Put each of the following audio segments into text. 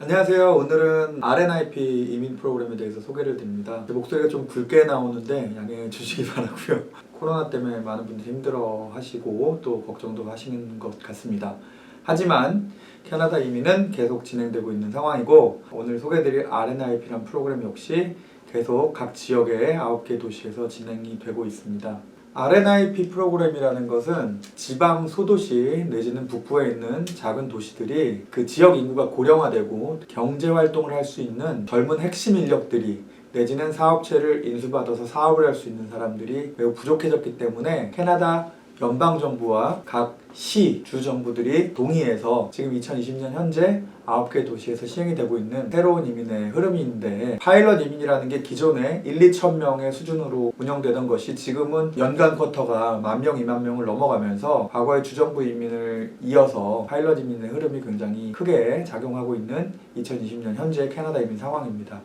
안녕하세요. 오늘은 RNIP 이민 프로그램에 대해서 소개를 드립니다. 목소리가 좀 굵게 나오는데 양해해 주시기 바라고요. 코로나 때문에 많은 분들이 힘들어 하시고 또 걱정도 하시는 것 같습니다. 하지만 캐나다 이민은 계속 진행되고 있는 상황이고, 오늘 소개드릴 RNIP란 프로그램 역시 계속 각 지역의 9개 도시에서 진행이 되고 있습니다. RNIP 프로그램이라는 것은 지방 소도시 내지는 북부에 있는 작은 도시들이 그 지역 인구가 고령화되고 경제 활동을 할 수 있는 젊은 핵심 인력들이 내지는 사업체를 인수받아서 사업을 할 수 있는 사람들이 매우 부족해졌기 때문에 캐나다 연방정부와 각 시, 주정부들이 동의해서 지금 2020년 현재 9개 도시에서 시행이 되고 있는 새로운 이민의 흐름인데, 파일럿 이민이라는 게 기존에 2천 명의 수준으로 운영되던 것이 지금은 연간 쿼터가 10,000명, 20,000명을 넘어가면서 과거의 주정부 이민을 이어서 파일럿 이민의 흐름이 굉장히 크게 작용하고 있는 2020년 현재 캐나다 이민 상황입니다.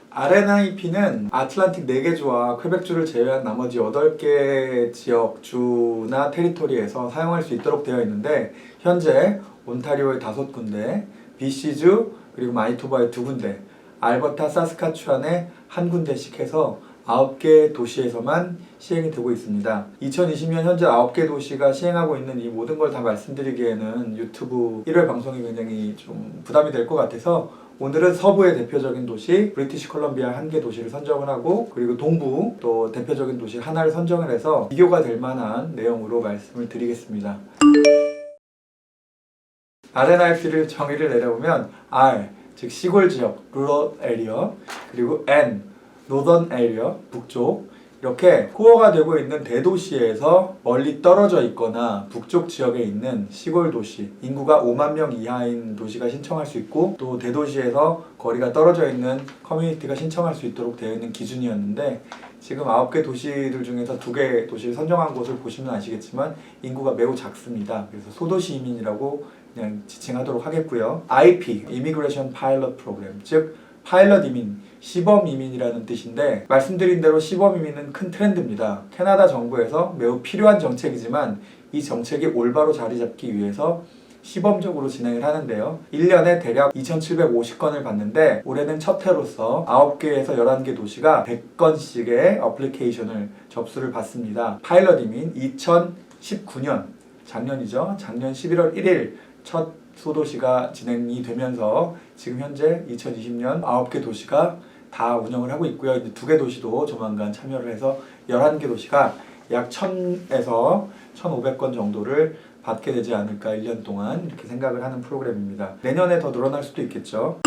RNIP는 아틀란틱 4개 주와 퀘벡주를 제외한 나머지 8개 지역, 주나 테리토리에서 사용할 수 있도록 되어 있는데, 현재 온타리오의 5군데, BC주 그리고 마니토바의 2군데, 알버타, 사스카추안의 1군데씩 해서 9개 도시에서만 시행이 되고 있습니다. 2020년 현재 9개 도시가 시행하고 있는 이 모든 걸 다 말씀드리기에는 유튜브 1회 방송이 굉장히 좀 부담이 될 것 같아서 오늘은 서부의 대표적인 도시 브리티시 컬럼비아 1개 도시를 선정을 하고, 그리고 동부 또 대표적인 도시 하나를 선정을 해서 비교가 될 만한 내용으로 말씀을 드리겠습니다. RNIP를 정의를 내려보면 R, 즉 시골 지역, rural area, 그리고 N, northern area, 북쪽, 이렇게 코어가 되고 있는 대도시에서 멀리 떨어져 있거나 북쪽 지역에 있는 시골 도시, 인구가 5만 명 이하인 도시가 신청할 수 있고, 또 대도시에서 거리가 떨어져 있는 커뮤니티가 신청할 수 있도록 되어 있는 기준이었는데, 지금 9개 도시들 중에서 2개 도시를 선정한 곳을 보시면 아시겠지만 인구가 매우 작습니다. 그래서 소도시 이민이라고 그냥 지칭하도록 하겠고요. IP, Immigration Pilot Program, 즉 파일럿 이민, 시범 이민이라는 뜻인데, 말씀드린 대로 시범 이민은 큰 트렌드입니다. 캐나다 정부에서 매우 필요한 정책이지만 이 정책이 올바로 자리 잡기 위해서 시범적으로 진행을 하는데요. 1년에 대략 2,750건을 받는데, 올해는 첫 해로서 9개에서 11개 도시가 100건씩의 어플리케이션을 접수를 받습니다. 파일럿 이민 2019년, 작년이죠. 작년 11월 1일 첫 소도시가 진행이 되면서 지금 현재 2020년 9개 도시가 다 운영을 하고 있고요. 이제 2개 도시도 조만간 참여를 해서 11개 도시가 약 1,000에서 1,500건 정도를 받게 되지 않을까, 1년 동안 이렇게 생각을 하는 프로그램입니다. 내년에 더 늘어날 수도 있겠죠.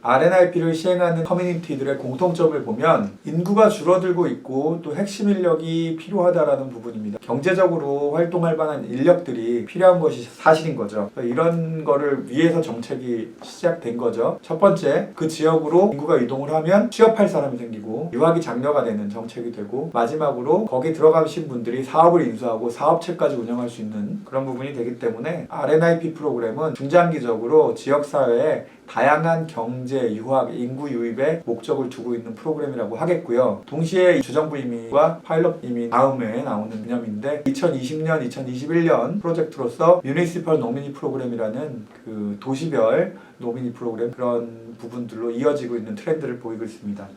RNIP를 시행하는 커뮤니티들의 공통점을 보면 인구가 줄어들고 있고 또 핵심 인력이 필요하다라는 부분입니다. 경제적으로 활동할 만한 인력들이 필요한 것이 사실인 거죠. 이런 거를 위해서 정책이 시작된 거죠. 첫 번째, 그 지역으로 인구가 이동을 하면 취업할 사람이 생기고 유학이 장려가 되는 정책이 되고, 마지막으로 거기 들어가신 분들이 사업을 인수하고 사업체까지 운영할 수 있는 그런 부분이 되기 때문에 RNIP 프로그램은 중장기적으로 지역사회에 다양한 경제, 유학, 인구 유입에 목적을 두고 있는 프로그램이라고 하겠고요. 동시에 주정부 이민과 파일럿 이민 다음에 나오는 개념인데, 2020년, 2021년 프로젝트로서 뮤니시펄 노미니 프로그램이라는 그 도시별 노미니 프로그램, 그런 부분들로 이어지고 있는 트렌드를 보이고 있습니다.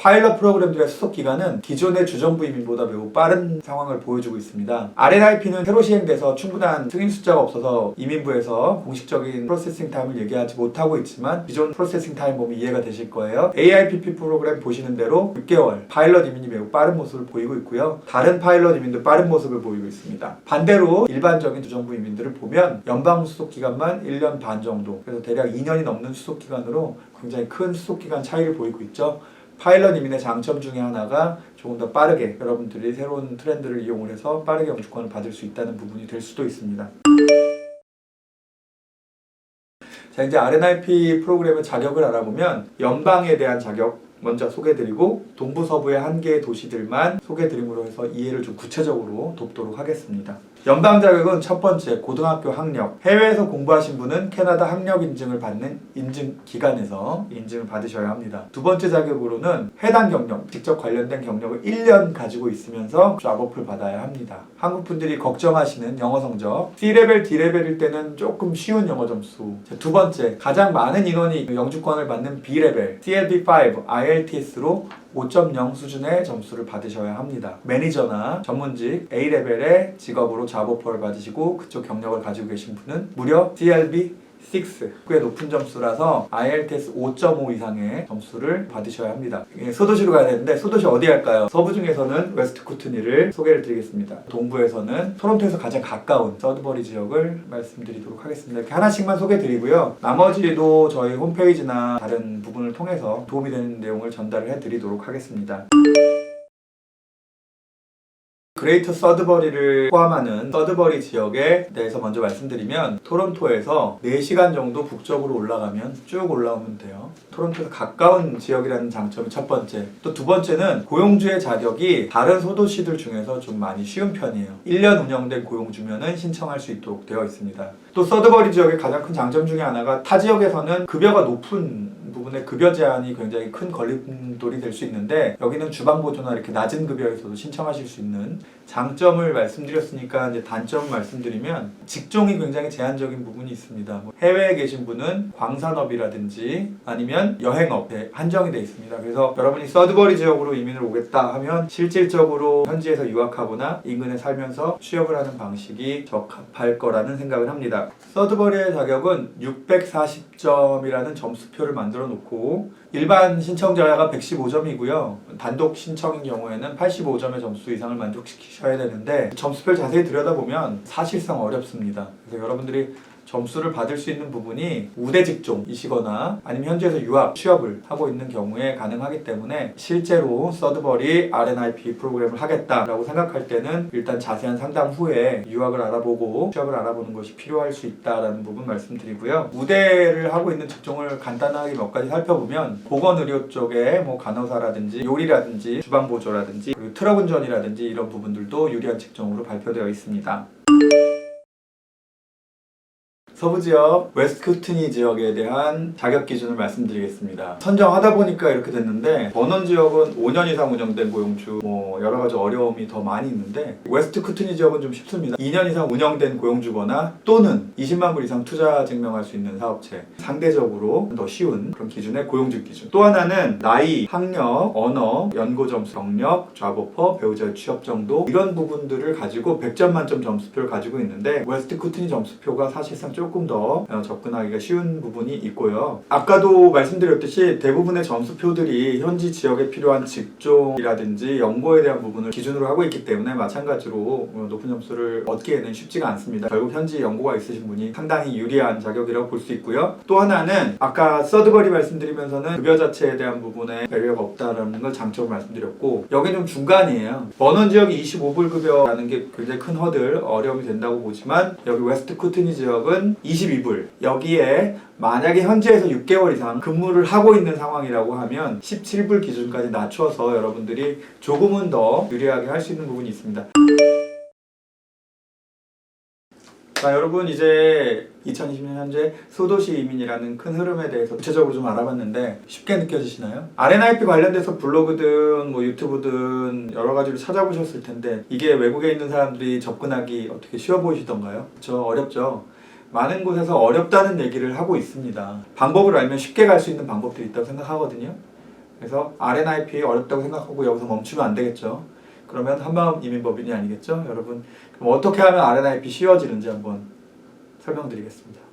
파일럿 프로그램들의 수속 기간은 기존의 주정부 이민보다 매우 빠른 상황을 보여주고 있습니다. RNIP는 새로 시행돼서 충분한 승인 숫자가 없어서 이민부에서 공식적인 프로세싱 타임을 얘기하지 못하고 있지만, 기존 프로세싱 타임 보면 이해가 되실 거예요. AIPP 프로그램 보시는 대로 6개월 파일럿 이민이 매우 빠른 모습을 보이고 있고요. 다른 파일럿 이민도 빠른 모습을 보이고 있습니다. 반대로 일반적인 주정부 이민들을 보면 연방 수속 기간만 1년 반 정도, 그래서 대략 2년이 넘는 수속 기간으로 굉장히 큰 수속 기간 차이를 보이고 있죠. 파일럿 이민의 장점 중에 하나가 조금 더 빠르게 여러분들이 새로운 트렌드를 이용을 해서 빠르게 영주권을 받을 수 있다는 부분이 될 수도 있습니다. 자, 이제 RNIP 프로그램의 자격을 알아보면 연방에 대한 자격, 먼저 소개드리고 동부 서부의 한 개의 도시들만 소개드림으로 해서 이해를 좀 구체적으로 돕도록 하겠습니다. 연방 자격은 첫 번째 고등학교 학력. 해외에서 공부하신 분은 캐나다 학력 인증을 받는 인증 기관에서 인증을 받으셔야 합니다. 두 번째 자격으로는 해당 경력, 직접 관련된 경력을 1년 가지고 있으면서 잡업을 받아야 합니다. 한국 분들이 걱정하시는 영어 성적 C레벨, D레벨일 때는 조금 쉬운 영어 점수. 두 번째, 가장 많은 인원이 영주권을 받는 B레벨, CLB5, IELTS로 5.0 수준의 점수를 받으셔야 합니다. 매니저나 전문직 A레벨의 직업으로 잡 오퍼를 받으시고 그쪽 경력을 가지고 계신 분은 무려 CLB 6, 꽤 높은 점수라서 IELTS 5.5 이상의 점수를 받으셔야 합니다. 소도시로 가야 되는데 소도시 어디 할까요? 서부 중에서는 웨스트 쿠트니를 소개를 드리겠습니다. 동부에서는 토론토에서 가장 가까운 서드버리 지역을 말씀드리도록 하겠습니다. 이렇게 하나씩만 소개드리고요. 나머지도 저희 홈페이지나 다른 부분을 통해서 도움이 되는 내용을 전달을 해드리도록 하겠습니다. 그레이터 서드버리를 포함하는 서드버리 지역에 대해서 먼저 말씀드리면 토론토에서 4시간 정도 북쪽으로 올라가면 쭉 올라오면 돼요. 토론토에서 가까운 지역이라는 장점이 첫 번째. 또 두 번째는 고용주의 자격이 다른 소도시들 중에서 좀 많이 쉬운 편이에요. 1년 운영된 고용주면은 신청할 수 있도록 되어 있습니다. 또 서드버리 지역의 가장 큰 장점 중에 하나가 타 지역에서는 급여가 높은 부분에 급여 제한이 굉장히 큰 걸림돌이 될 수 있는데 여기는 주방보조나 이렇게 낮은 급여에서도 신청하실 수 있는 장점을 말씀드렸으니까 이제 단점을 말씀드리면 직종이 굉장히 제한적인 부분이 있습니다. 해외에 계신 분은 광산업이라든지 아니면 여행업에 한정이 되어 있습니다. 그래서 여러분이 서드버리 지역으로 이민을 오겠다 하면 실질적으로 현지에서 유학하거나 인근에 살면서 취업을 하는 방식이 적합할 거라는 생각을 합니다. 서드버리의 자격은 640점이라는 점수표를 만들어 놓고 일반 신청자가 115점이고요. 단독 신청인 경우에는 85점의 점수 이상을 만족시키셔야 되는데 점수표를 자세히 들여다보면 사실상 어렵습니다. 그래서 여러분들이 점수를 받을 수 있는 부분이 우대 직종이시거나 아니면 현지에서 유학, 취업을 하고 있는 경우에 가능하기 때문에 실제로 서드버리 RNIP 프로그램을 하겠다라고 생각할 때는 일단 자세한 상담 후에 유학을 알아보고 취업을 알아보는 것이 필요할 수 있다는 부분 말씀드리고요. 우대를 하고 있는 직종을 간단하게 몇 가지 살펴보면 보건의료 쪽에 뭐 간호사라든지 요리라든지 주방보조라든지 그리고 트럭 운전이라든지 이런 부분들도 유리한 직종으로 발표되어 있습니다. 서부지역 웨스트 쿠트니 지역에 대한 자격 기준을 말씀드리겠습니다. 선정하다 보니까 이렇게 됐는데 버넌 지역은 5년 이상 운영된 고용주 뭐 여러 가지 어려움이 더 많이 있는데 웨스트 쿠트니 지역은 좀 쉽습니다. 2년 이상 운영된 고용주거나 또는 20만 불 이상 투자 증명할 수 있는 사업체, 상대적으로 더 쉬운 그런 기준의 고용주 기준. 또 하나는 나이, 학력, 언어, 연고 점수, 경력, 잡오퍼, 배우자의 취업 정도 이런 부분들을 가지고 100점 만점 점수표를 가지고 있는데 웨스트 쿠트니 점수표가 사실상 조금 더 접근하기가 쉬운 부분이 있고요. 아까도 말씀드렸듯이 대부분의 점수표들이 현지 지역에 필요한 직종이라든지 연고에 대한 부분을 기준으로 하고 있기 때문에 마찬가지로 높은 점수를 얻기에는 쉽지가 않습니다. 결국 현지 연고가 있으신 분이 상당히 유리한 자격이라고 볼 수 있고요. 또 하나는 아까 서드버리 말씀드리면서는 급여 자체에 대한 부분에 배려가 없다라는 걸 장점을 말씀드렸고 여기는 좀 중간이에요. 버넌 지역이 25불 급여라는 게 굉장히 큰 허들, 어려움이 된다고 보지만 여기 웨스트 쿠트니 지역은 22불. 여기에 만약에 현지에서 6개월 이상 근무를 하고 있는 상황이라고 하면 17불 기준까지 낮춰서 여러분들이 조금은 더 유리하게 할 수 있는 부분이 있습니다. 자, 여러분 이제 2020년 현재 소도시 이민이라는 큰 흐름에 대해서 구체적으로 좀 알아봤는데 쉽게 느껴지시나요? RNIP 관련돼서 블로그든 뭐 유튜브든 여러 가지로 찾아보셨을 텐데 이게 외국에 있는 사람들이 접근하기 어떻게 쉬워 보이시던가요? 그렇죠? 어렵죠? 많은 곳에서 어렵다는 얘기를 하고 있습니다. 방법을 알면 쉽게 갈 수 있는 방법들이 있다고 생각하거든요. 그래서 RNIP 어렵다고 생각하고 여기서 멈추면 안 되겠죠. 그러면 한마음 이민법인이 아니겠죠? 여러분 그럼 어떻게 하면 RNIP 쉬워지는지 한번 설명드리겠습니다.